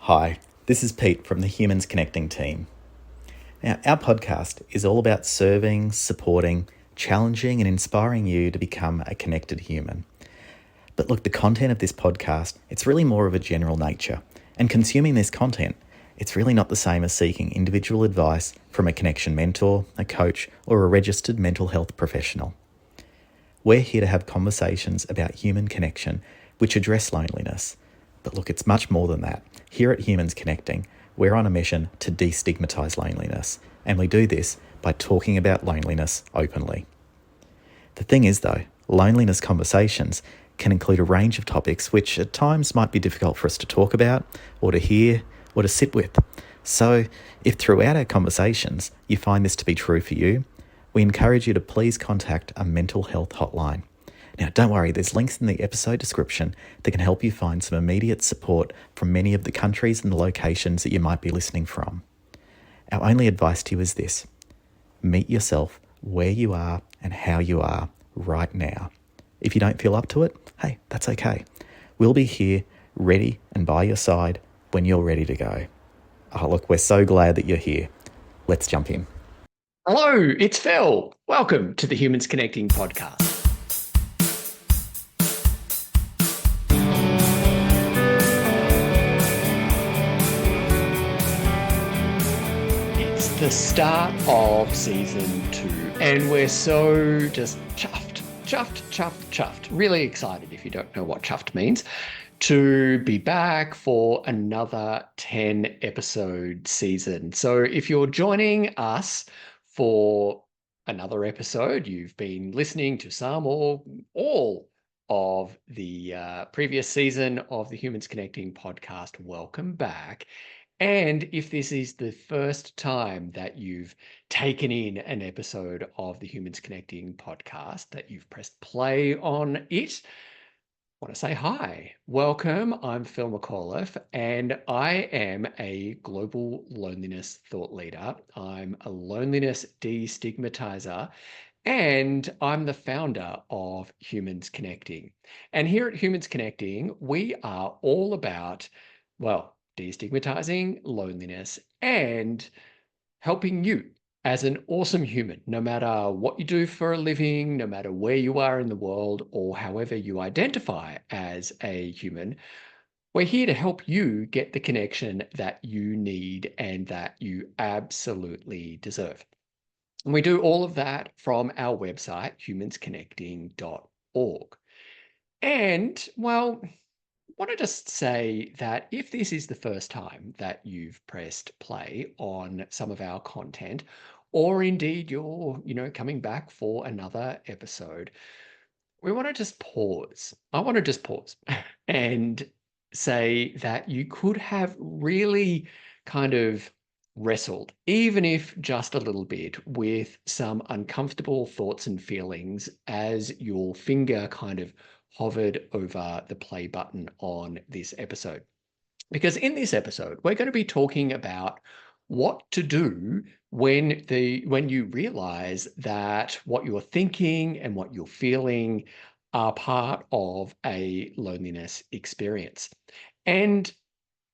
Hi, this is Pete from the Humans Connecting team. Now, our podcast is all about serving, supporting, challenging, and inspiring you to become a connected human. But look, the content of this podcast, it's really more of a general nature. And consuming this content, it's really not the same as seeking individual advice from a connection mentor, a coach, or a registered mental health professional. We're here to have conversations about human connection which address loneliness. But look, it's much more than that. Here at Humans Connecting, we're on a mission to destigmatise loneliness, and we do this by talking about loneliness openly. The thing is though, loneliness conversations can include a range of topics which at times might be difficult for us to talk about, or to hear, or to sit with. So if throughout our conversations you find this to be true for you, we encourage you to please contact a mental health hotline. Now, don't worry, there's links in the episode description that can help you find some immediate support from many of the countries and the locations that you might be listening from. Our only advice to you is this: meet yourself where you are and how you are right now. If you don't feel up to it, hey, that's okay. We'll be here, ready and by your side when you're ready to go. Oh, look, we're so glad that you're here. Let's jump in. Hello, it's Phil. Welcome to the Humans Connecting podcast. It's the start of season 2, and we're so just chuffed. Really excited, if you don't know what chuffed means, to be back for another 10 episode season. So if you're joining us for another episode, you've been listening to some or all of the previous season of the Humans Connecting podcast, welcome back. And if this is the first time that you've taken in an episode of the Humans Connecting podcast, that you've pressed play on it, I want to say hi. Welcome. I'm Phil McAuliffe, and I am a global loneliness thought leader. I'm a loneliness destigmatizer, and I'm the founder of Humans Connecting. And here at Humans Connecting, we are all about, well, destigmatizing loneliness and helping you as an awesome human, no matter what you do for a living, no matter where you are in the world, or however you identify as a human. We're here to help you get the connection that you need and that you absolutely deserve. And we do all of that from our website, humansconnecting.org. And, well, I want to just say that if this is the first time that you've pressed play on some of our content, or indeed you're, coming back for another episode, we want to just pause. I want to just pause and say that you could have really kind of wrestled, even if just a little bit, with some uncomfortable thoughts and feelings as your finger kind of hovered over the play button on this episode. Because in this episode, we're going to be talking about what to do when you realize that what you're thinking and what you're feeling are part of a loneliness experience. And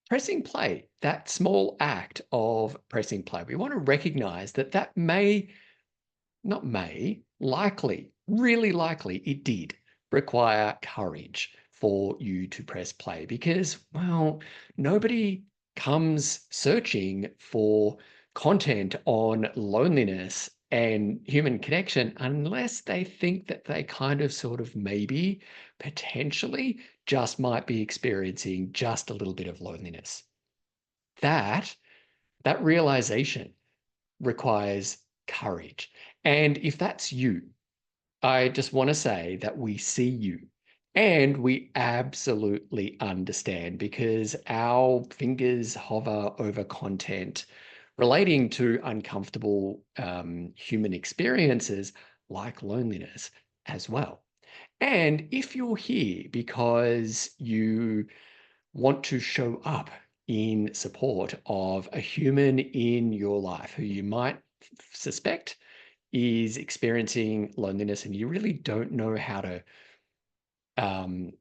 pressing play, that small act of pressing play, we want to recognize that likely, really likely, it did require courage for you to press play because, well, nobody comes searching for content on loneliness and human connection unless they think that they kind of sort of maybe potentially just might be experiencing just a little bit of loneliness. That that realization requires courage. And if that's you, I just want to say that we see you and we absolutely understand because our fingers hover over content relating to uncomfortable human experiences like loneliness as well. And if you're here because you want to show up in support of a human in your life who you might suspect is experiencing loneliness and you really don't know how to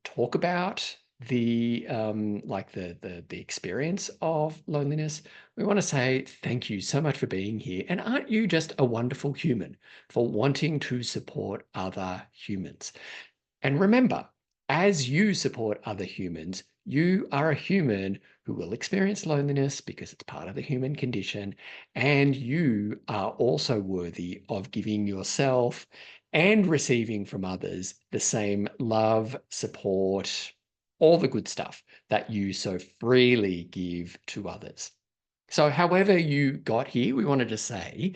talk about the experience of loneliness, we want to say thank you so much for being here. And aren't you just a wonderful human for wanting to support other humans? And remember, as you support other humans, you are a human who will experience loneliness because it's part of the human condition. And you are also worthy of giving yourself and receiving from others the same love, support, all the good stuff that you so freely give to others. So, however you got here, we wanted to say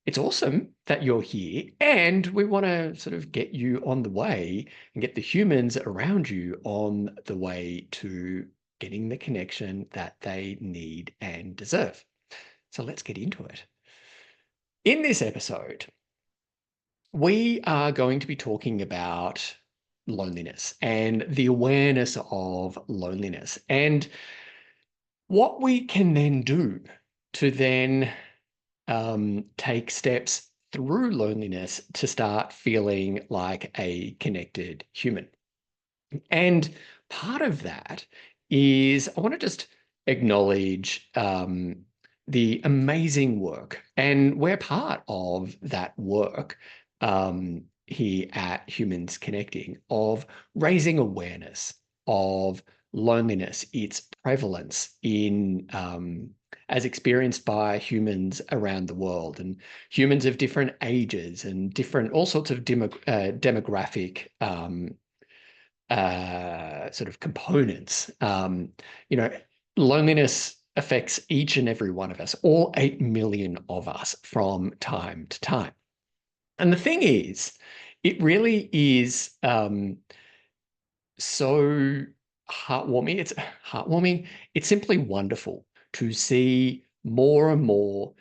it's awesome that you're here, and we want to sort of get you on the way and get the humans around you on the way to getting the connection that they need and deserve. So let's get into it. In this episode, we are going to be talking about loneliness and the awareness of loneliness and what we can then do to then take steps through loneliness to start feeling like a connected human. And part of that is I want to just acknowledge the amazing work, and we're part of that work here at Humans Connecting, of raising awareness of loneliness, its prevalence in as experienced by humans around the world, and humans of different ages and different all sorts of demographic sort of components. You know, loneliness affects each and every one of us, all 8 million of us from time to time. And the thing is, it really is so heartwarming. It's heartwarming. It's simply wonderful to see more and more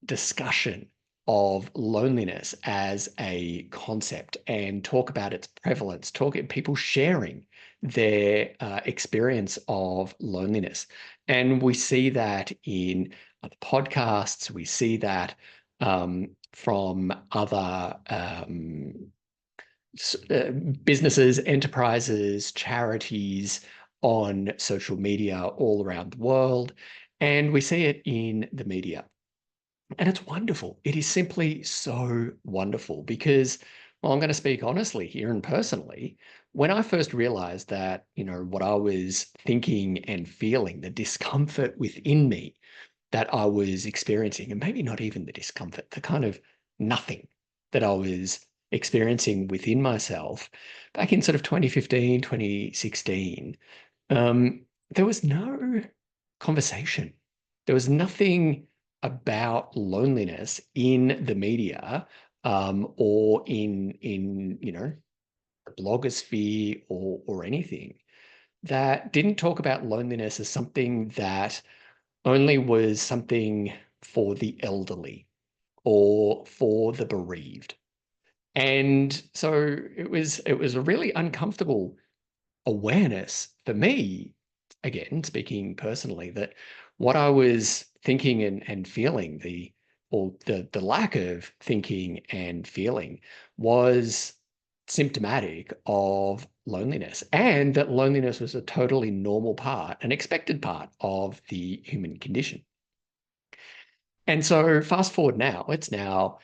discussion of loneliness as a concept and talk about its prevalence, talk people sharing their experience of loneliness. And we see that in other podcasts, we see that from other businesses, enterprises, charities on social media all around the world. And we see it in the media. And it's wonderful. It is simply so wonderful because, well, I'm going to speak honestly here and personally. When I first realized that, what I was thinking and feeling, the discomfort within me that I was experiencing, and maybe not even the discomfort, the kind of nothing that I was experiencing within myself back in sort of 2015, 2016, there was no conversation. There was nothing about loneliness in the media or in the blogosphere or anything that didn't talk about loneliness as something that only was something for the elderly or for the bereaved. And so it was a really uncomfortable awareness for me, again, speaking personally, that what I was thinking and feeling, the lack of thinking and feeling was symptomatic of loneliness, and that loneliness was a totally normal part, an expected part of the human condition. And so fast forward now, it's now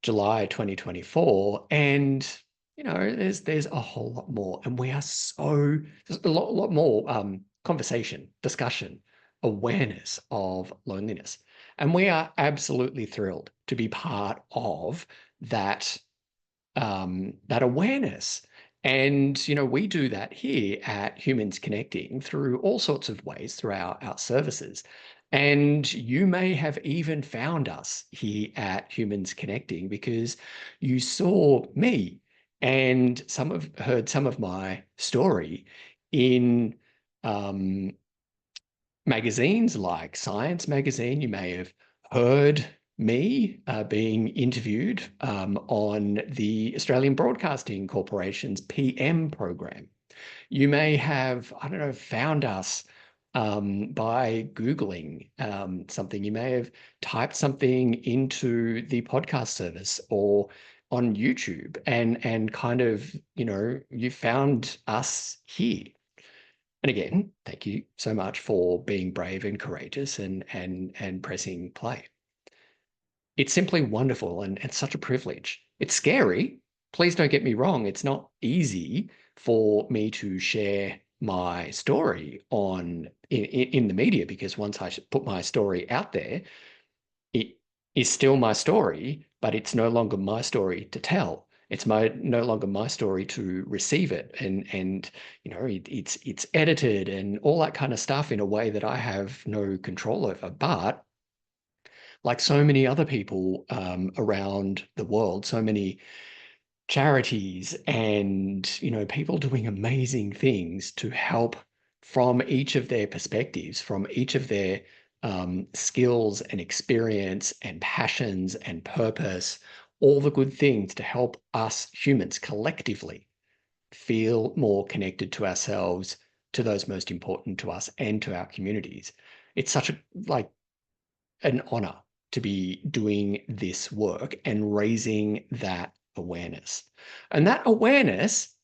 July 2024, and there's a whole lot more, and there's a lot more conversation, discussion, awareness of loneliness, and we are absolutely thrilled to be part of that that awareness. And we do that here at Humans Connecting through all sorts of ways through our services. And you may have even found us here at Humans Connecting because you saw me and heard some of my story in magazines like Science Magazine. You may have heard me being interviewed on the Australian Broadcasting Corporation's PM program. You may have, I don't know, found us by Googling something. You may have typed something into the podcast service or on YouTube and kind of, you found us here. And again, thank you so much for being brave and courageous and pressing play. It's simply wonderful and such a privilege. It's scary. Please don't get me wrong. It's not easy for me to share my story in the media, because once I put my story out there, it is still my story, but it's no longer my story to tell. It's no longer my story to receive it, and it's edited and all that kind of stuff in a way that I have no control over. But like so many other people around the world, so many charities and people doing amazing things to help from each of their perspectives, from each of their skills and experience and passions and purpose, all the good things to help us humans collectively feel more connected to ourselves, to those most important to us and to our communities. It's such a like an honor to be doing this work and raising that awareness. And that awareness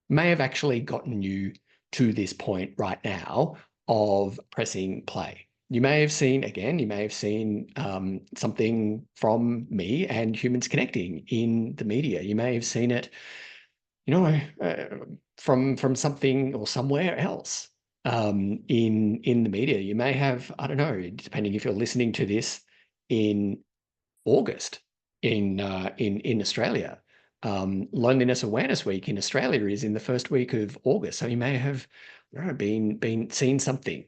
may have actually gotten you to this point right now of pressing play. You may have seen, again, something from me and Humans Connecting in the media. You may have seen it, from something or somewhere else in the media. You may have, I don't know, depending if you're listening to this in August in Australia. Loneliness Awareness Week in Australia is in the first week of August, so you may have, I don't know, been seen something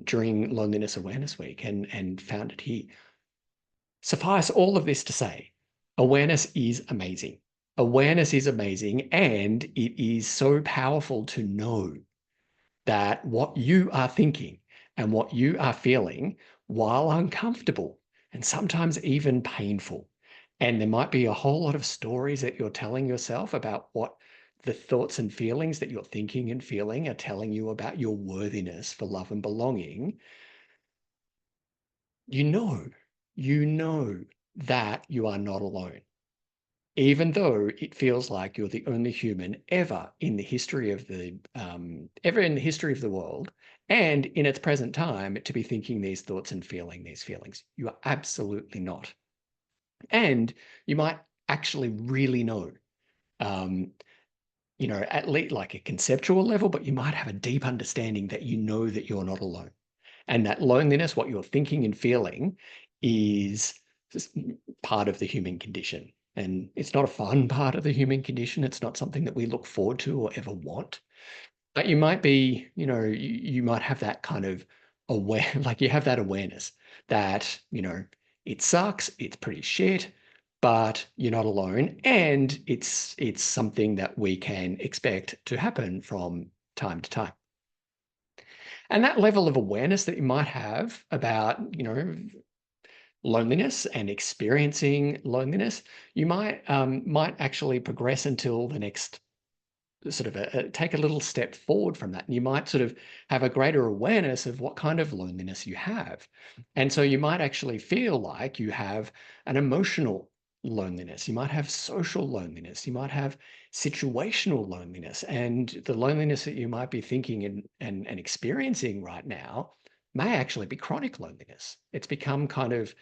during Loneliness Awareness Week and found it here. Suffice all of this to say, awareness is amazing. Awareness is amazing, and it is so powerful to know that what you are thinking and what you are feeling, while uncomfortable and sometimes even painful, and there might be a whole lot of stories that you're telling yourself about what the thoughts and feelings that you're thinking and feeling are telling you about your worthiness for love and belonging, you know, you know that you are not alone. Even though it feels like you're the only human ever in the history of the world, and in its present time to be thinking these thoughts and feeling these feelings. You are absolutely not. And you might actually really know, um, at least like a conceptual level, but you might have a deep understanding that you know that you're not alone. And that loneliness, what you're thinking and feeling, is just part of the human condition. And it's not a fun part of the human condition. It's not something that we look forward to or ever want. But you might be, you might have that kind of aware, like you have that awareness that, it sucks, it's pretty shit, but you're not alone. And it's something that we can expect to happen from time to time. And that level of awareness that you might have about, loneliness and experiencing loneliness, you might actually progress until the next sort of take a little step forward from that. And you might sort of have a greater awareness of what kind of loneliness you have. And so you might actually feel like you have an emotional loneliness. You might have social loneliness. You might have situational loneliness. And the loneliness that you might be thinking and experiencing right now may actually be chronic loneliness. It's become kind of,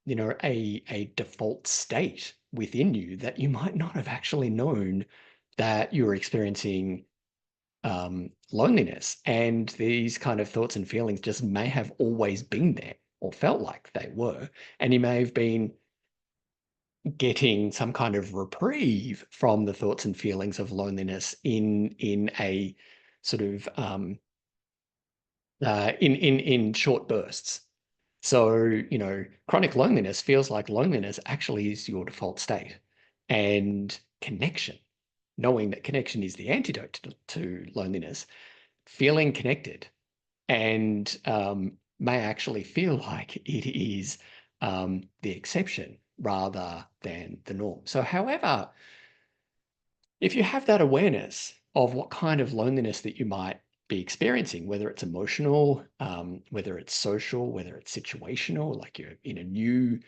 a default state within you that you might not have actually known that you're experiencing loneliness. And these kind of thoughts and feelings just may have always been there or felt like they were. And you may have been getting some kind of reprieve from the thoughts and feelings of loneliness in a sort of in short bursts. So, chronic loneliness feels like loneliness actually is your default state. And connection, knowing that connection is the antidote to loneliness, feeling connected and may actually feel like it is the exception rather than the norm. So, however, if you have that awareness of what kind of loneliness that you might be experiencing, whether it's emotional, whether it's social, whether it's situational, like you're in a new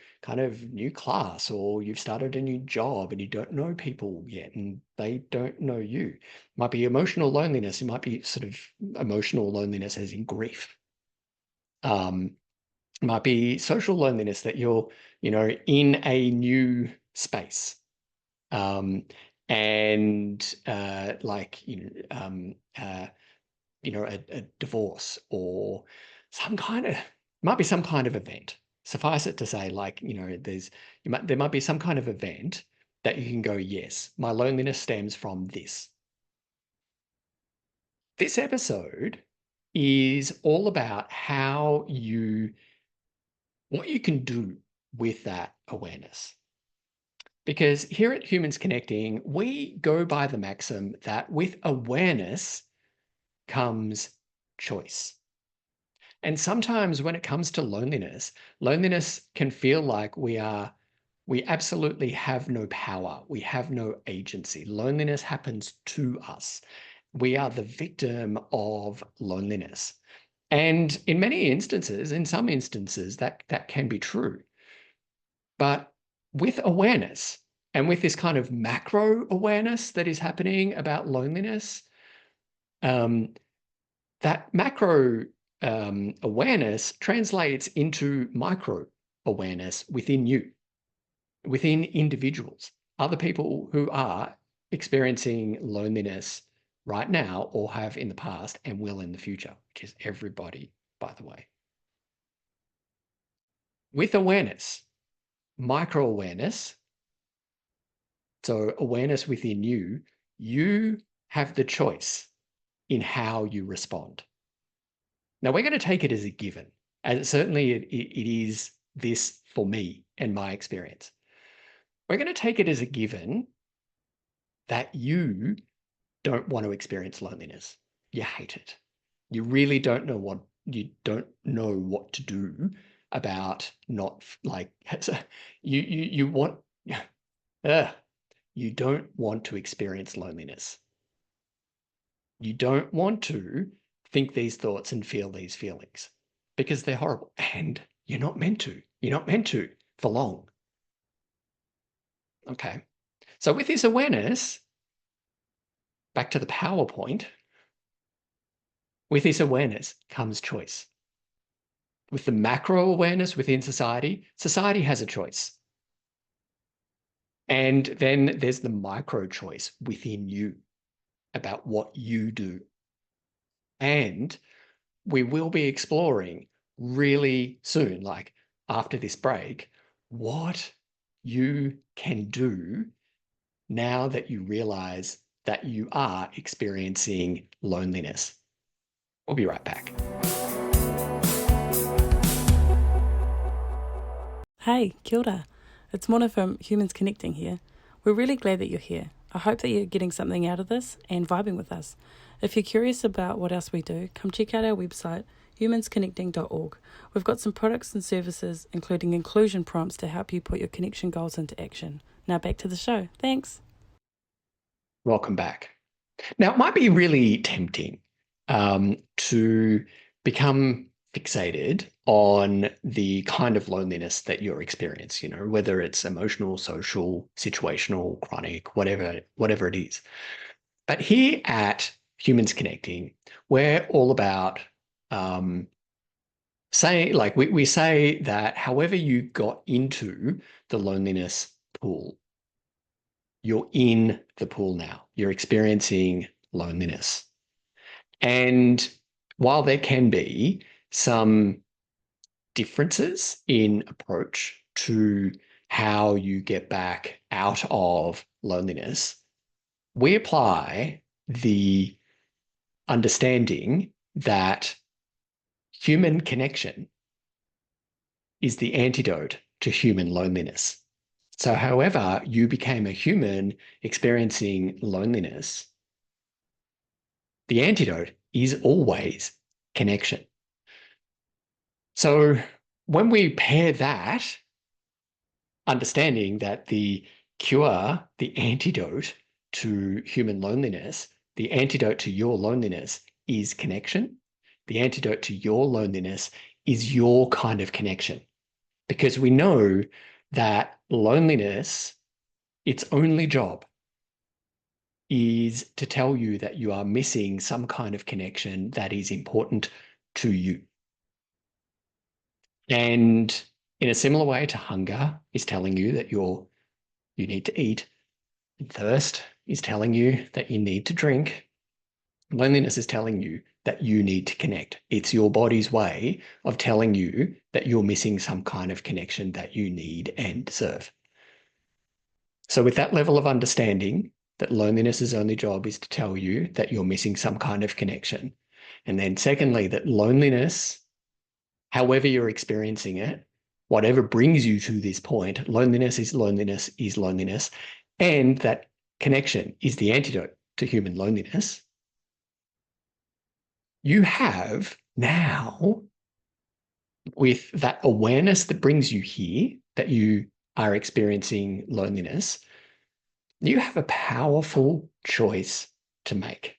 class, or you've started a new job and you don't know people yet and they don't know you. It might be emotional loneliness. It might be sort of emotional loneliness as in grief. It might be social loneliness, that you're, in a new space. Um, and a divorce, or might be some kind of event. Suffice it to say, there might be some kind of event that you can go, yes, my loneliness stems from this. This episode is all about what you can do with that awareness. Because here at Humans Connecting, we go by the maxim that with awareness comes choice. And sometimes when it comes to loneliness can feel like we absolutely have no power. We have no agency. Loneliness happens to us. We are the victim of loneliness. And in some instances, that can be true. But with awareness, and with this kind of macro awareness that is happening about loneliness, that macro awareness translates into micro awareness within you, within individuals, other people who are experiencing loneliness right now, or have in the past and will in the future, which is everybody, by the way. With awareness, micro awareness, so awareness within you, you have the choice in how you respond. Now, we're going to take it as a given, and certainly it is this for me and my experience. We're going to take it as a given that you don't want to experience loneliness. You hate it. You really don't know what to do about not like you want you don't want to experience loneliness. You don't want to think these thoughts and feel these feelings, because they're horrible, and you're not meant to. You're not meant to for long. Okay. So with this awareness, back to the PowerPoint, with this awareness comes choice. With the macro awareness within society, society has a choice. And then there's the micro choice within you about what you do. And we will be exploring really soon, like after this break, what you can do now that you realize that you are experiencing loneliness. We'll be right back. Hey, kia ora. It's Mona from Humans Connecting here. We're really glad that you're here. I hope that you're getting something out of this and vibing with us. If you're curious about what else we do, come check out our website, humansconnecting.org. We've got some products and services, including inclusion prompts to help you put your connection goals into action. Now back to the show. Thanks. Welcome back. Now, it might be really tempting to become fixated on the kind of loneliness that you're experiencing, whether it's emotional, social, situational, chronic, whatever it is. But here at Humans Connecting, we're all about we say that however you got into the loneliness pool, you're in the pool now. You're experiencing loneliness. And while there can be some differences in approach to how you get back out of loneliness, we apply the understanding that human connection is the antidote to human loneliness. So however you became a human experiencing loneliness, the antidote is always connection. So when we pair that, understanding that the cure, the antidote to human loneliness, the antidote to your loneliness is connection. The antidote to your loneliness is your kind of connection. Because we know that loneliness, its only job is to tell you that you are missing some kind of connection that is important to you. And in a similar way to hunger is telling you that you need to eat, and thirst is telling you that you need to drink, loneliness is telling you that you need to connect. It's your body's way of telling you that you're missing some kind of connection that you need and deserve. So with that level of understanding that loneliness's only job is to tell you that you're missing some kind of connection. And then secondly, that loneliness, however you're experiencing it, whatever brings you to this point, loneliness is loneliness is loneliness, and that connection is the antidote to human loneliness. You have now, with that awareness that brings you here, that you are experiencing loneliness, you have a powerful choice to make.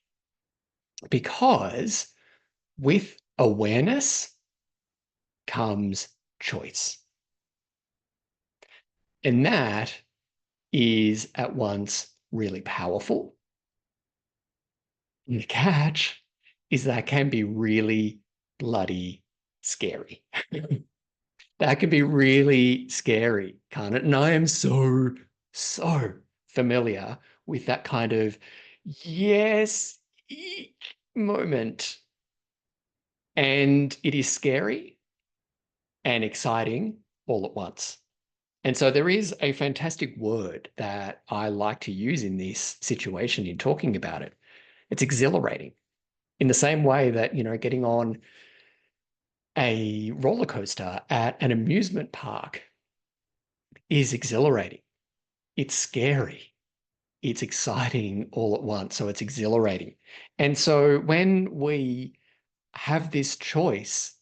Because with awareness comes choice. And that is at once really powerful. And the catch is that can be really bloody scary. That can be really scary, can't it? And I am so familiar with that kind of yes moment. And it is scary and exciting all at once. And so there is a fantastic word that I like to use in this situation in talking about it. It's exhilarating. In the same way that, getting on a roller coaster at an amusement park is exhilarating. It's scary. It's exciting all at once. So it's exhilarating. And so when we have this choice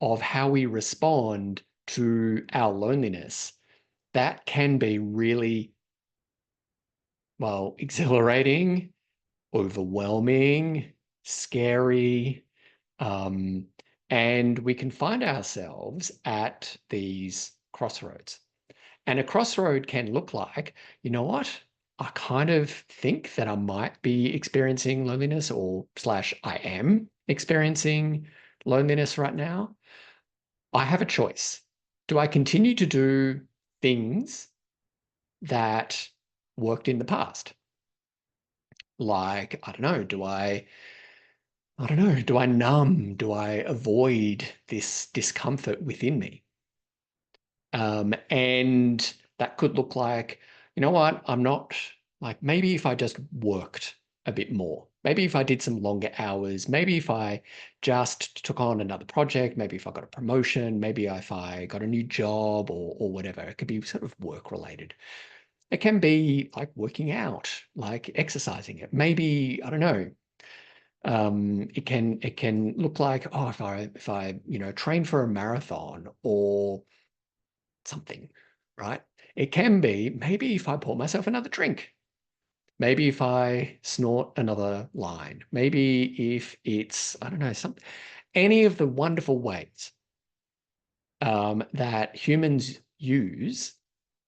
of how we respond to our loneliness, that can be really, well, exhilarating, overwhelming, scary, and we can find ourselves at these crossroads. And a crossroad can look like, you know what? I kind of think that I might be experiencing loneliness or / I am experiencing loneliness right now. I have a choice. Do I continue to do things that worked in the past? Like, I don't know, do I numb? Do I avoid this discomfort within me? And that could look like, you know what, I'm not like, maybe if I just worked a bit more, maybe if I did some longer hours, maybe if I just took on another project, maybe if I got a promotion, maybe if I got a new job or whatever, it could be sort of work related. It can be like working out, like exercising it. Maybe, I don't know, it can look like, oh, if I train for a marathon or something, right? It can be maybe if I pour myself another drink, maybe if I snort another line, maybe if it's, I don't know, any of the wonderful ways that humans use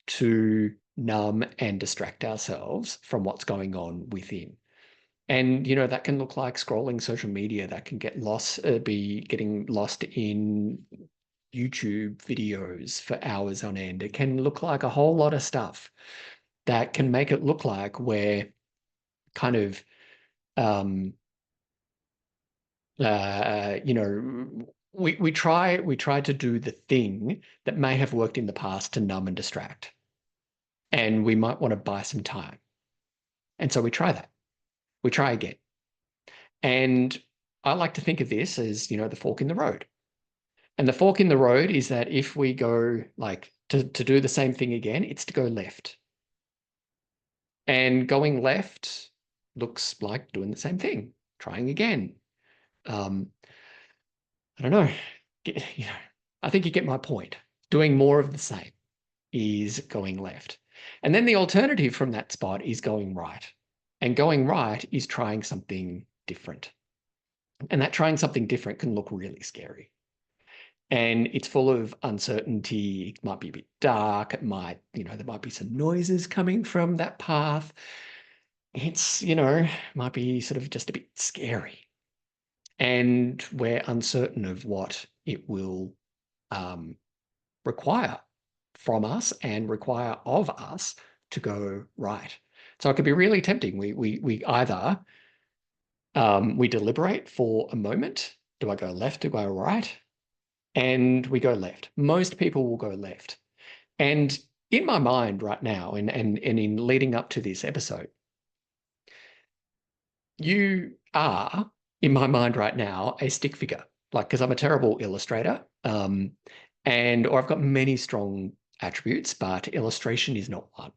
to numb and distract ourselves from what's going on within. And that can look like scrolling social media, that can be getting lost in YouTube videos for hours on end. It can look like a whole lot of stuff that can make it look like we're kind of, we try to do the thing that may have worked in the past to numb and distract. And we might want to buy some time. And so we try that. We try again. And I like to think of this as, the fork in the road. And the fork in the road is that if we go like to do the same thing again, it's to go left. And going left looks like doing the same thing, trying again. I don't know. I think you get my point. Doing more of the same is going left. And then the alternative from that spot is going right. And going right is trying something different. And that trying something different can look really scary. And it's full of uncertainty. It might be a bit dark. It might, there might be some noises coming from that path. It's, might be sort of just a bit scary. And we're uncertain of what it will require from us and require of us to go right. So it could be really tempting. We either we deliberate for a moment. Do I go left? Do I go right? And we go left. Most people will go left. And in my mind right now, and in leading up to this episode, you are, in my mind right now, a stick figure. Like, because I'm a terrible illustrator, or I've got many strong attributes, but illustration is not one.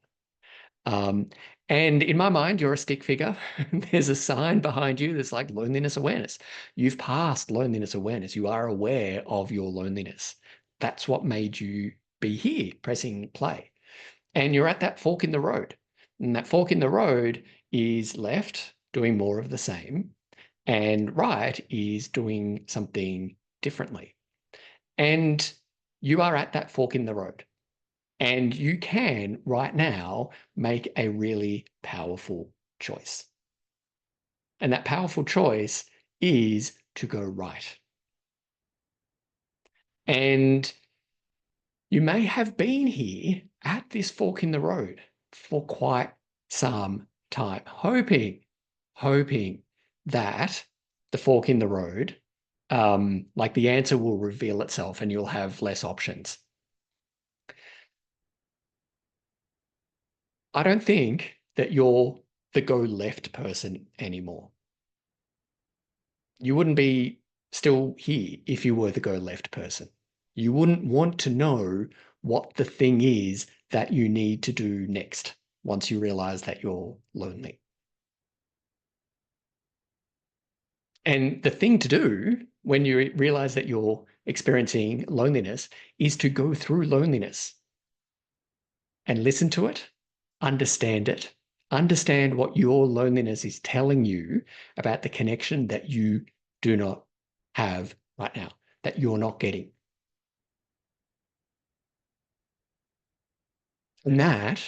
And in my mind, you're a stick figure. There's a sign behind you that's like loneliness awareness. You've passed loneliness awareness. You are aware of your loneliness. That's what made you be here pressing play. And you're at that fork in the road. And that fork in the road is left, doing more of the same, and right is doing something differently. And you are at that fork in the road. And you can right now make a really powerful choice. And that powerful choice is to go right. And you may have been here at this fork in the road for quite some time, hoping that the fork in the road, like the answer will reveal itself and you'll have less options. I don't think that you're the go left person anymore. You wouldn't be still here if you were the go left person. You wouldn't want to know what the thing is that you need to do next once you realize that you're lonely. And the thing to do when you realize that you're experiencing loneliness is to go through loneliness and listen to it, understand what your loneliness is telling you about the connection that you do not have right now, that you're not getting. And that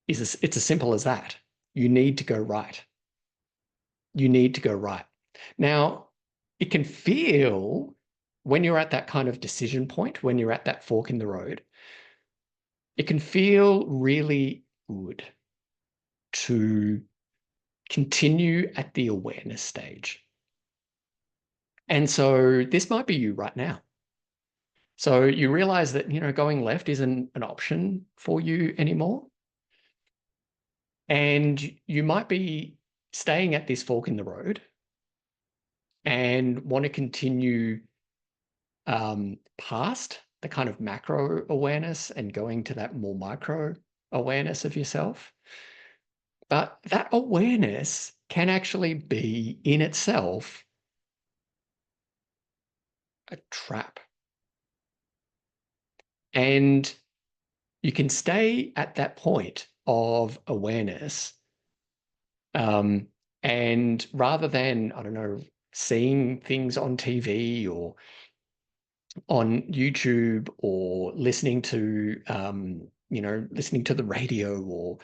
it's as simple as that. You need to go right. You need to go right. Now, it can feel when you're at that kind of decision point, when you're at that fork in the road, it can feel really good to continue at the awareness stage. And so this might be you right now. So you realize that, going left isn't an option for you anymore. And you might be staying at this fork in the road and want to continue past the kind of macro awareness and going to that more micro awareness of yourself. But that awareness can actually be in itself a trap. And you can stay at that point of awareness. And rather than, I don't know, seeing things on TV or on YouTube or listening to, listening to the radio or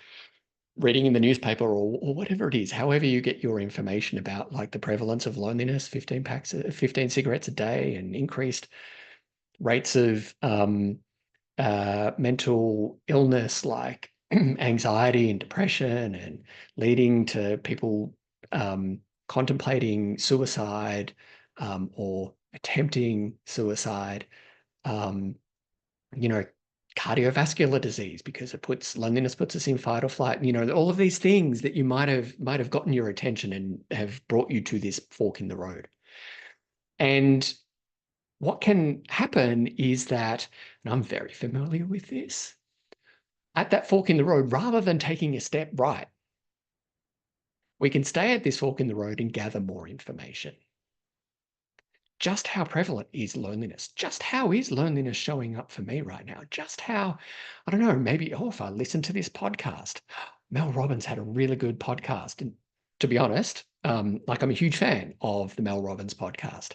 reading in the newspaper or whatever it is, however you get your information about like the prevalence of loneliness, 15 cigarettes a day and increased rates of mental illness like anxiety and depression and leading to people contemplating suicide or attempting suicide, cardiovascular disease because loneliness puts us in fight or flight. All of these things that you might have gotten your attention and have brought you to this fork in the road. And what can happen is that, and I'm very familiar with this, at that fork in the road, rather than taking a step right, we can stay at this fork in the road and gather more information. Just how prevalent is loneliness? Just how is loneliness showing up for me right now? Just how, I don't know, maybe, if I listen to this podcast, Mel Robbins had a really good podcast. And to be honest, Like I'm a huge fan of the Mel Robbins podcast.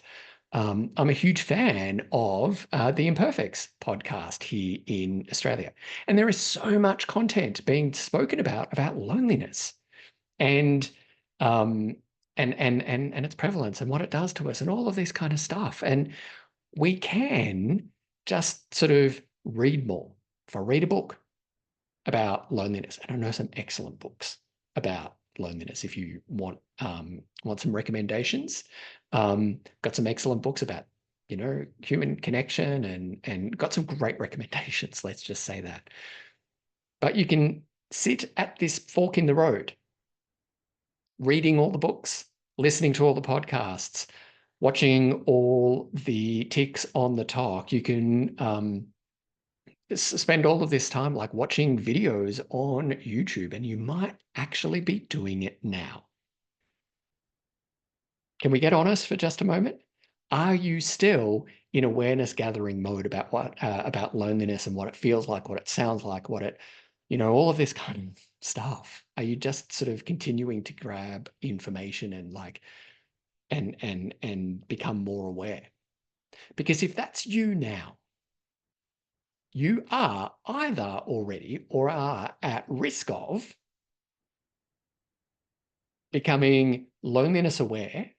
I'm a huge fan of the Imperfects podcast here in Australia. And there is so much content being spoken about loneliness and um, and its prevalence and what it does to us and all of this kind of stuff. And we can just sort of read more. If I read a book about loneliness, and I know some excellent books about loneliness. If you want some recommendations, got some excellent books about human connection and got some great recommendations. Let's just say that. But you can sit at this fork in the road, reading all the books, listening to all the podcasts, watching all the ticks on the talk. You can spend all of this time like watching videos on YouTube, and you might actually be doing it now. Can we get honest for just a moment? Are you still in awareness gathering mode about about loneliness and what it feels like, what it sounds like, all of this kind of stuff? Are you just sort of continuing to grab information and and become more aware? Because if that's you now, you are either already or are at risk of becoming loneliness aware,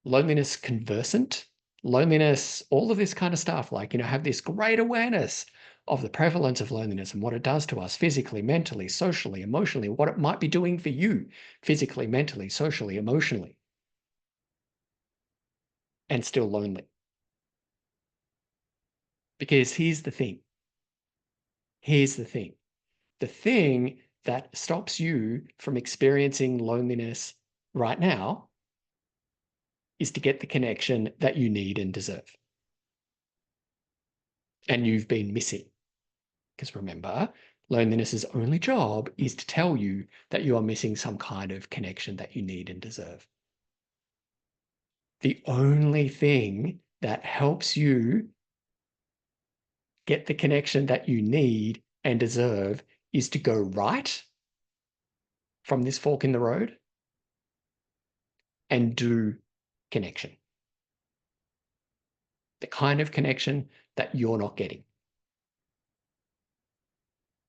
loneliness conversant, loneliness, all of this kind of stuff, have this great awareness of the prevalence of loneliness and what it does to us physically, mentally, socially, emotionally, what it might be doing for you physically, mentally, socially, emotionally, and still lonely. Because here's the thing. Here's the thing. The thing that stops you from experiencing loneliness right now is to get the connection that you need and deserve. And you've been missing. Because remember, loneliness's only job is to tell you that you are missing some kind of connection that you need and deserve. The only thing that helps you get the connection that you need and deserve is to go right from this fork in the road and do connection. The kind of connection that you're not getting.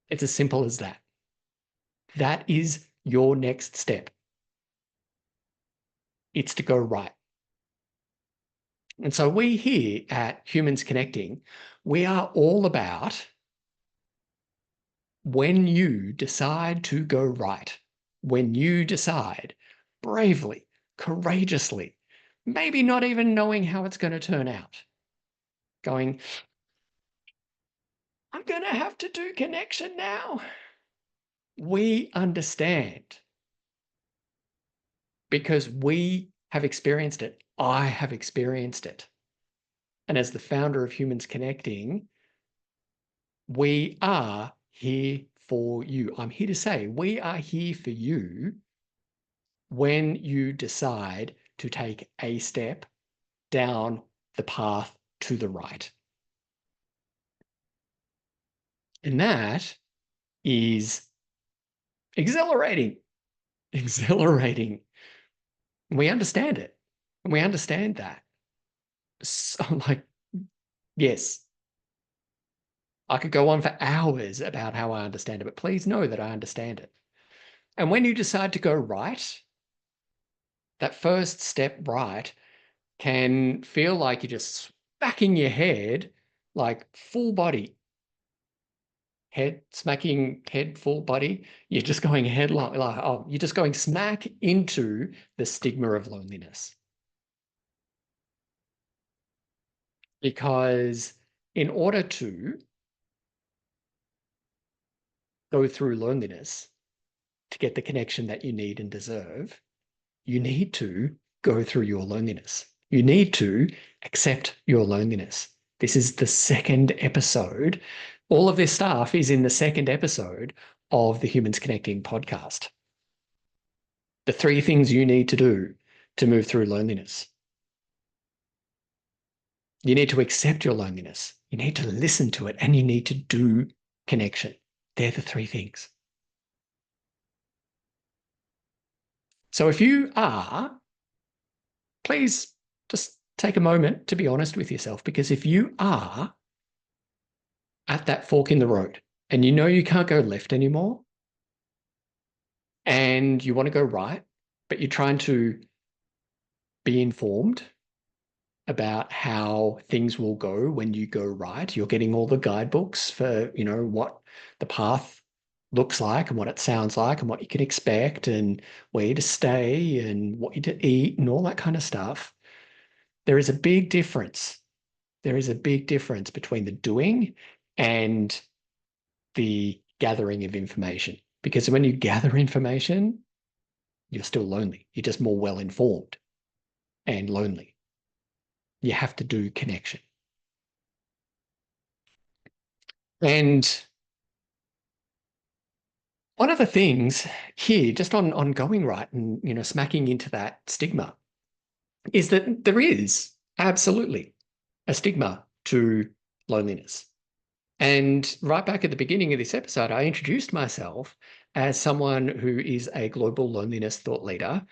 It's as simple as that. That is your next step. It's to go right. And so we here at Humans Connecting, we are all about when you decide to go right, when you decide bravely, courageously, maybe not even knowing how it's going to turn out, going, I'm going to have to do connection now. We understand because we have experienced it. I have experienced it. And as the founder of Humans Connecting, we are here for you. I'm here to say we are here for you when you decide to take a step down the path to the right. And that is exhilarating. Exhilarating. We understand it. And we understand that. So yes, I could go on for hours about how I understand it, but please know that I understand it. And when you decide to go right, that first step right can feel like you're just smacking your head, like full body. Head smacking head full body. You're just going headlong, you're just going smack into the stigma of loneliness. Because in order to go through loneliness to get the connection that you need and deserve, you need to go through your loneliness. You need to accept your loneliness. This is the second episode. All of this stuff is in the second episode of the Humans Connecting podcast. The 3 things you need to do to move through loneliness. You need to accept your loneliness. You need to listen to it, and you need to do connection. They're the 3 things. So if you are, please just take a moment to be honest with yourself, because if you are at that fork in the road and you know you can't go left anymore and you want to go right, but you're trying to be informed about how things will go when you go right. You're getting all the guidebooks for, what the path looks like and what it sounds like and what you can expect and where to stay and what you to eat and all that kind of stuff. There is a big difference. There is a big difference between the doing and the gathering of information. Because when you gather information, you're still lonely. You're just more well informed and lonely. You have to do connection. And one of the things here, just on going right and smacking into that stigma, is that there is absolutely a stigma to loneliness. And right back at the beginning of this episode, I introduced myself as someone who is a global loneliness thought leader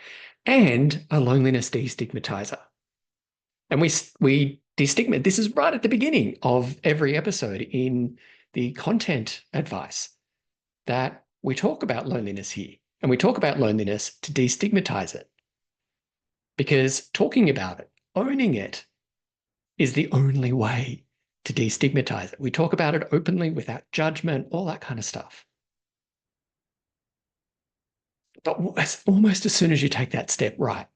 and a loneliness destigmatizer. And we destigmatize. This is right at the beginning of every episode in the content advice, that we talk about loneliness here. And we talk about loneliness to destigmatize it. Because talking about it, owning it, is the only way to destigmatize it. We talk about it openly without judgment, all that kind of stuff. But almost as soon as you take that step right,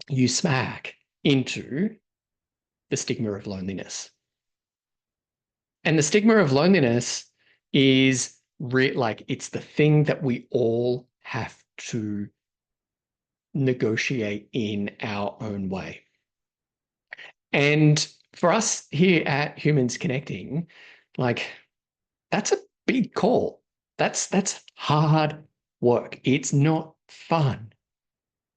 you smack into the stigma of loneliness. And the stigma of loneliness is like it's the thing that we all have to negotiate in our own way. And for us here at Humans Connecting, like that's a big call. That's hard work. It's not fun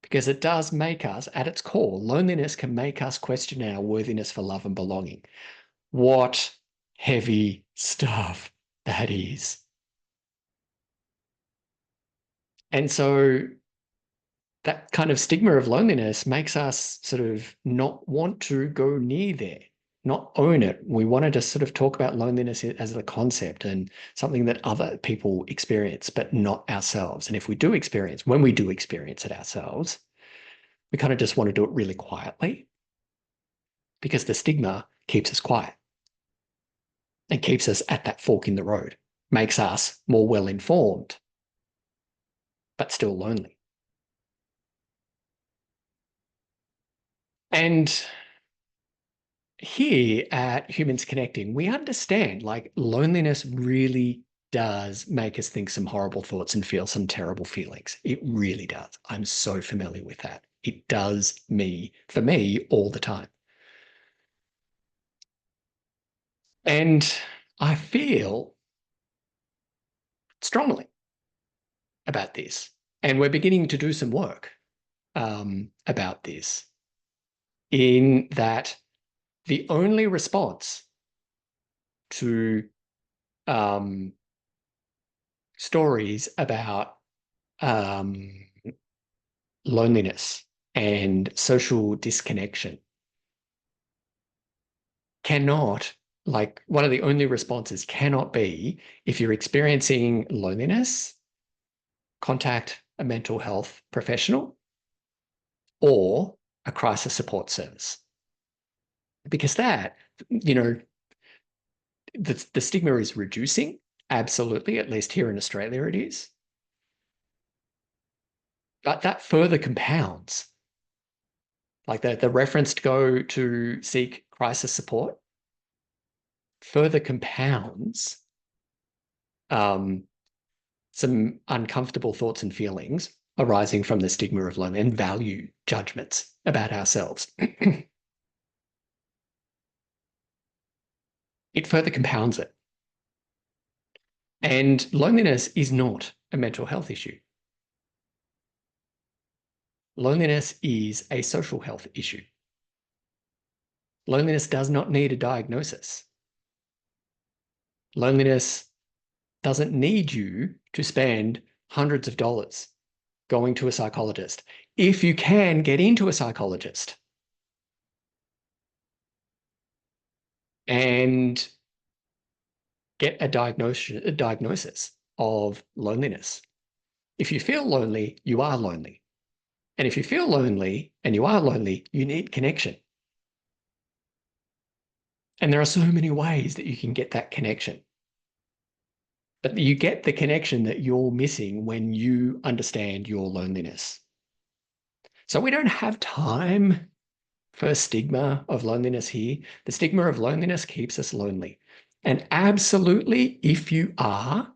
because it does make us, at its core, loneliness can make us question our worthiness for love and belonging. What heavy stuff that is. And so that kind of stigma of loneliness makes us sort of not want to go near there, not own it. We want to just sort of talk about loneliness as a concept and something that other people experience, but not ourselves. And if we do experience, when we do experience it ourselves, we kind of just want to do it really quietly because the stigma keeps us quiet and keeps us at that fork in the road, makes us more well-informed, but still lonely. And here at Humans Connecting, we understand like loneliness really does make us think some horrible thoughts and feel some terrible feelings. It really does. I'm so familiar with that. It does for me all the time. And I feel strongly about this. And we're beginning to do some work about this, in that the only response to stories about loneliness and social disconnection cannot, like one of the only responses cannot be, if you're experiencing loneliness, contact a mental health professional or a crisis support service. Because that, the stigma is reducing, absolutely, at least here in Australia it is. But that further compounds. Like the reference to go to seek crisis support further compounds some uncomfortable thoughts and feelings arising from the stigma of loneliness and value judgments about ourselves. It further compounds it. And loneliness is not a mental health issue. Loneliness is a social health issue. Loneliness does not need a diagnosis. Loneliness doesn't need you to spend hundreds of dollars going to a psychologist. If you can get into a psychologist and get a diagnosis of loneliness. If you feel lonely, you are lonely. And if you feel lonely and you are lonely, you need connection. And there are so many ways that you can get that connection. But you get the connection that you're missing when you understand your loneliness. So we don't have time for stigma of loneliness here. The stigma of loneliness keeps us lonely. And absolutely, if you are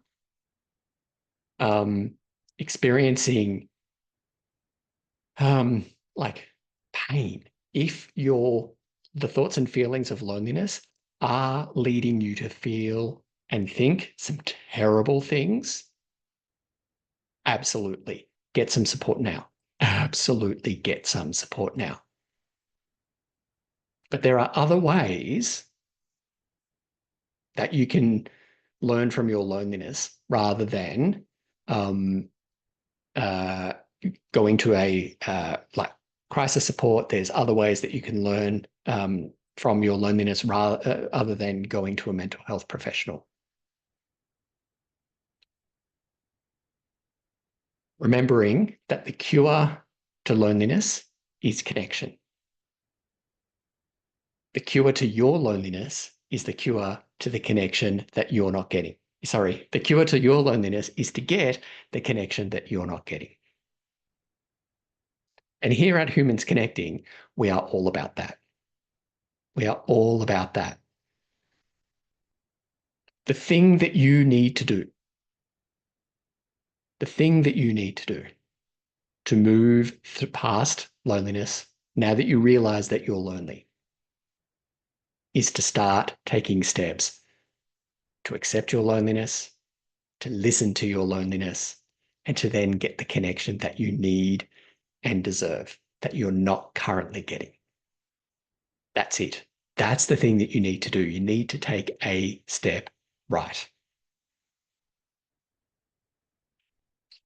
experiencing like pain, if the thoughts and feelings of loneliness are leading you to feel and think some terrible things, absolutely get some support now. Absolutely get some support now. But there are other ways that you can learn from your loneliness rather than going to a like crisis support. There's other ways that you can learn from your loneliness rather other than going to a mental health professional. Remembering that the cure to loneliness is connection. The cure to your loneliness is the cure to the connection that you're not getting. Sorry, the cure to your loneliness is to get the connection that you're not getting. And here at Humans Connecting, we are all about that. We are all about that. The thing that you need to do, the thing that you need to do to move past loneliness, now that you realize that you're lonely, is to start taking steps to accept your loneliness, to listen to your loneliness, and to then get the connection that you need and deserve that you're not currently getting. That's it. That's the thing that you need to do. You need to take a step right.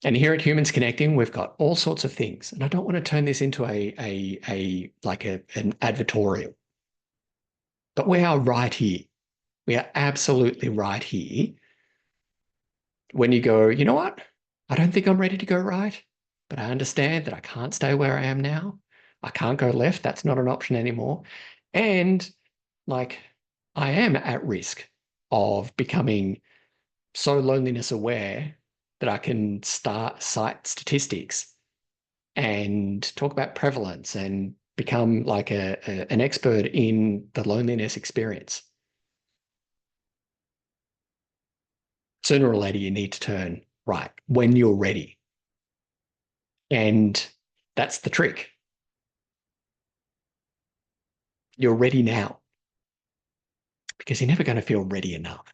And here at Humans Connecting, we've got all sorts of things. And I don't want to turn this into an advertorial. But we are right here. We are absolutely right here. When you go, you know what? I don't think I'm ready to go right, but I understand that I can't stay where I am now. I can't go left. That's not an option anymore. And like, I am at risk of becoming so loneliness aware that I can cite statistics and talk about prevalence and become like an expert in the loneliness experience. Sooner or later, you need to turn right when you're ready. And that's the trick. You're ready now because you're never going to feel ready enough.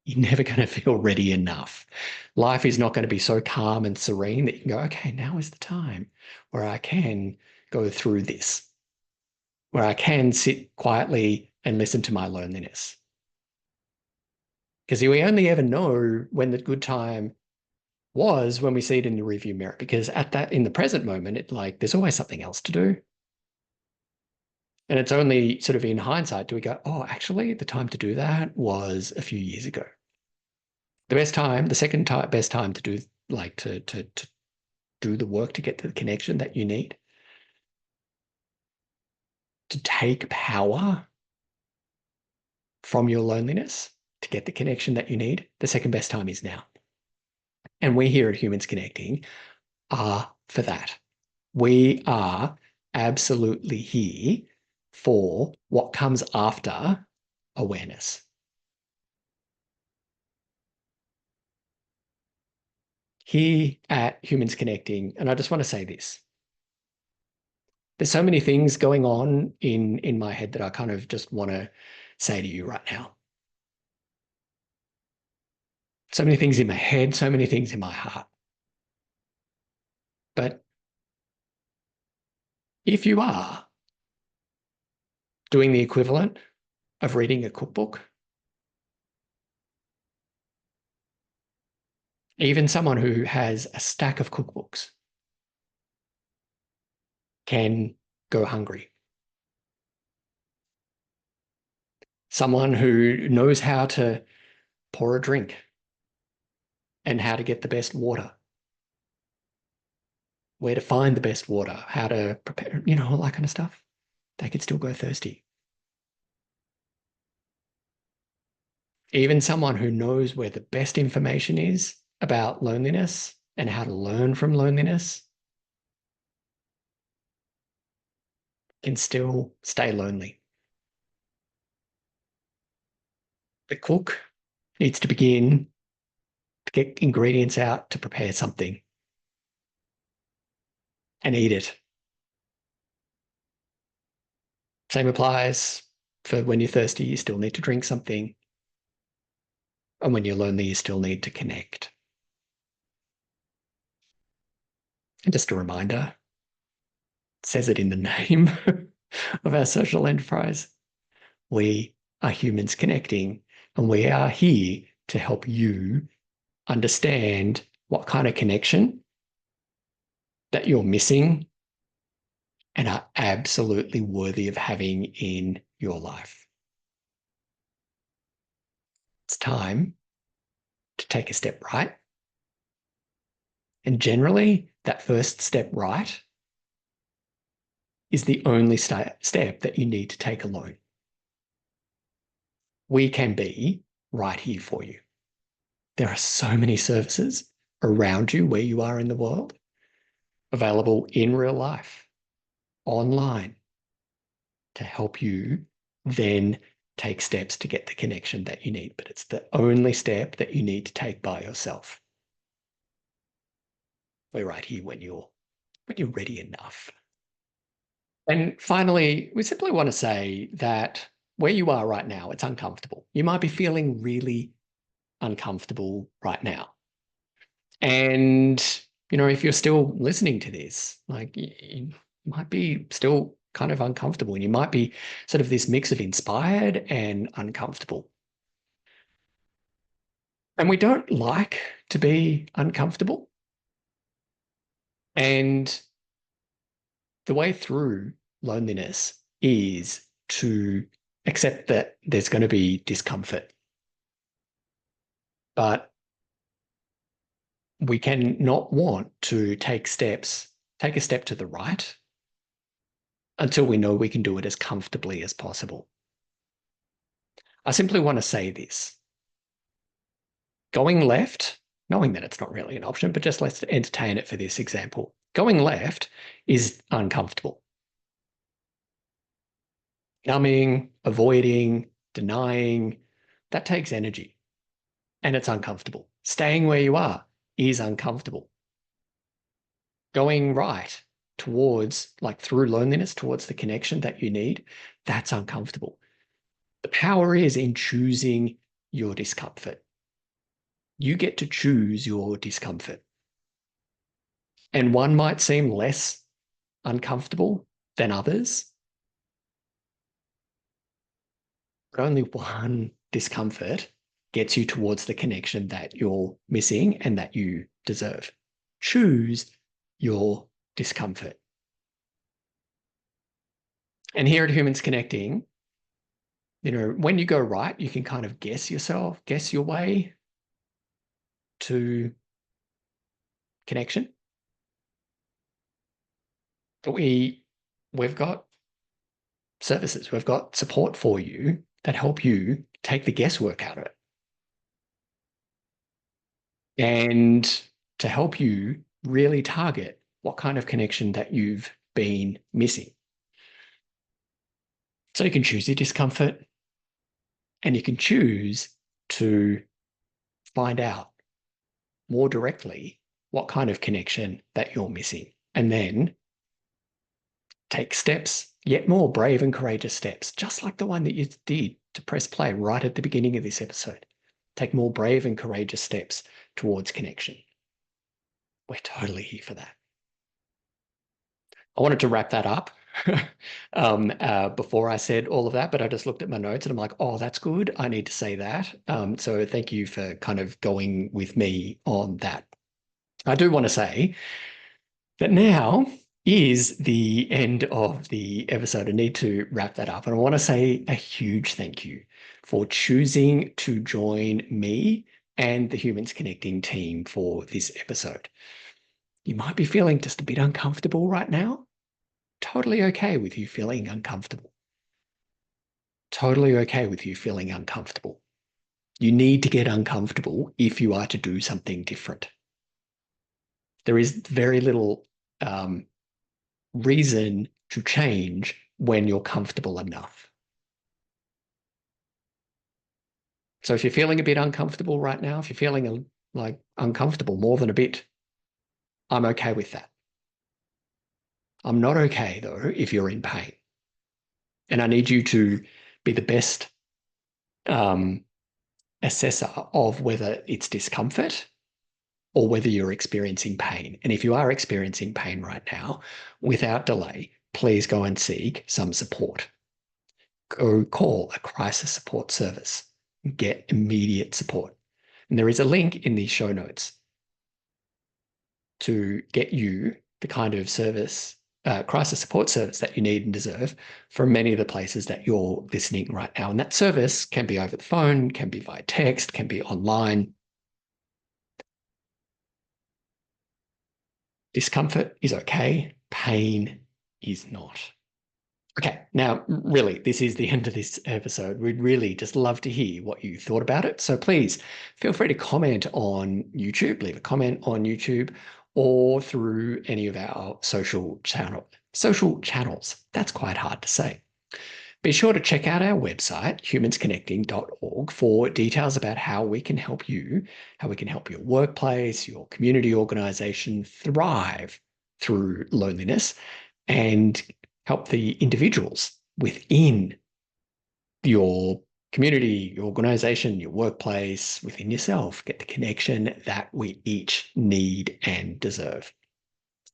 You're never going to feel ready enough. Life is not going to be so calm and serene that you can go, okay, now is the time where I can go through this, where I can sit quietly and listen to my loneliness. Because we only ever know when the good time was when we see it in the rearview mirror. Because in the present moment, there's always something else to do. And it's only sort of in hindsight do we go, oh, actually, the time to do that was a few years ago. The second best time to do to do the work to get to the connection that you need, to take power from your loneliness, to get the connection that you need, the second best time is now. And we here at Humans Connecting are for that. We are absolutely here for what comes after awareness. Here at Humans Connecting, and I just want to say this, there's so many things going on in my head that I kind of just want to say to you right now. So many things in my head, so many things in my heart. But if you are doing the equivalent of reading a cookbook Even someone who has a stack of cookbooks can go hungry. Someone who knows how to pour a drink and how to get the best water, where to find the best water, how to prepare, all that kind of stuff, they could still go thirsty. Even someone who knows where the best information is about loneliness and how to learn from loneliness can still stay lonely. The cook needs to begin to get ingredients out to prepare something and eat it. Same applies for when you're thirsty, you still need to drink something. And when you're lonely, you still need to connect. And just a reminder, it says it in the name of our social enterprise. We are humans connecting, and we are here to help you understand what kind of connection that you're missing and are absolutely worthy of having in your life. It's time to take a step right. And generally, that first step right is the only step that you need to take alone. We can be right here for you. There are so many services around you where you are in the world, available in real life, online, to help you then take steps to get the connection that you need. But it's the only step that you need to take by yourself. We're right here when you're ready enough. And finally, we simply want to say that where you are right now, it's uncomfortable. You might be feeling really uncomfortable right now. And, if you're still listening to this, like you might be still kind of uncomfortable, and you might be sort of this mix of inspired and uncomfortable. And we don't like to be uncomfortable. And the way through loneliness is to accept that there's going to be discomfort. But we can not want to take a step to the right until we know we can do it as comfortably as possible. I simply want to say this. Going left, knowing that it's not really an option, but just let's entertain it for this example. Going left is uncomfortable. Numbing, avoiding, denying, that takes energy and it's uncomfortable. Staying where you are is uncomfortable. Going right towards, like through loneliness, towards the connection that you need, that's uncomfortable. The power is in choosing your discomfort. You get to choose your discomfort. And one might seem less uncomfortable than others, but only one discomfort gets you towards the connection that you're missing and that you deserve. Choose your discomfort. And here at Humans Connecting, when you go right, you can kind of guess your way to connection. But we've got services, we've got support for you that help you take the guesswork out of it. And to help you really target what kind of connection that you've been missing. So you can choose your discomfort and you can choose to find out more directly what kind of connection that you're missing. And then take steps, yet more brave and courageous steps, just like the one that you did to press play right at the beginning of this episode. Take more brave and courageous steps towards connection. We're totally here for that. I wanted to wrap that up before I said all of that, but I just looked at my notes and I'm like, oh, that's good. I need to say that. So thank you for kind of going with me on that. I do want to say that now is the end of the episode. I need to wrap that up. And I want to say a huge thank you for choosing to join me and the Humans Connecting team for this episode. You might be feeling just a bit uncomfortable right now. Totally okay with you feeling uncomfortable. Totally okay with you feeling uncomfortable. You need to get uncomfortable if you are to do something different. There is very little reason to change when you're comfortable enough. So if you're feeling a bit uncomfortable right now, if you're feeling like uncomfortable more than a bit, I'm okay with that. I'm not okay, though, if you're in pain. And I need you to be the best assessor of whether it's discomfort or whether you're experiencing pain. And if you are experiencing pain right now, without delay, please go and seek some support. Go call a crisis support service. Get immediate support. And there is a link in the show notes to get you the kind of service, crisis support service that you need and deserve from many of the places that you're listening right now. And that service can be over the phone, can be via text, can be online. Discomfort is okay. Pain is not. Okay, now, really, this is the end of this episode. We'd really just love to hear what you thought about it. So please feel free to comment on YouTube, leave a comment on YouTube, or through any of our social channels. That's quite hard to say. Be sure to check out our website, humansconnecting.org, for details about how we can help you, how we can help your workplace, your community organization thrive through loneliness and help the individuals within your community, your organization, your workplace, within yourself, get the connection that we each need and deserve.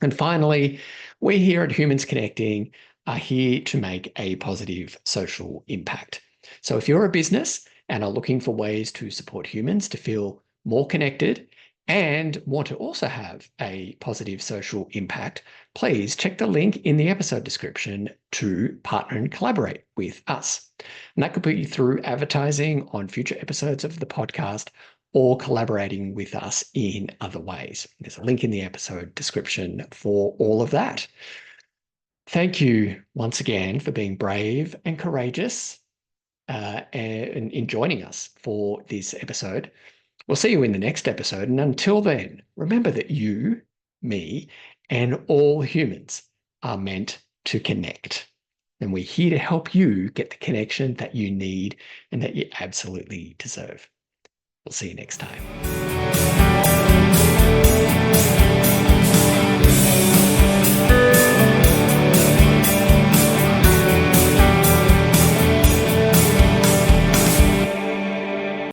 And finally, we here at Humans Connecting are here to make a positive social impact. So if you're a business and are looking for ways to support humans to feel more connected and want to also have a positive social impact, please check the link in the episode description to partner and collaborate with us. And that could put you through advertising on future episodes of the podcast or collaborating with us in other ways. There's a link in the episode description for all of that. Thank you once again for being brave and courageous and in joining us for this episode. We'll see you in the next episode. And until then, remember that you, me, and all humans are meant to connect. And we're here to help you get the connection that you need and that you absolutely deserve. We'll see you next time.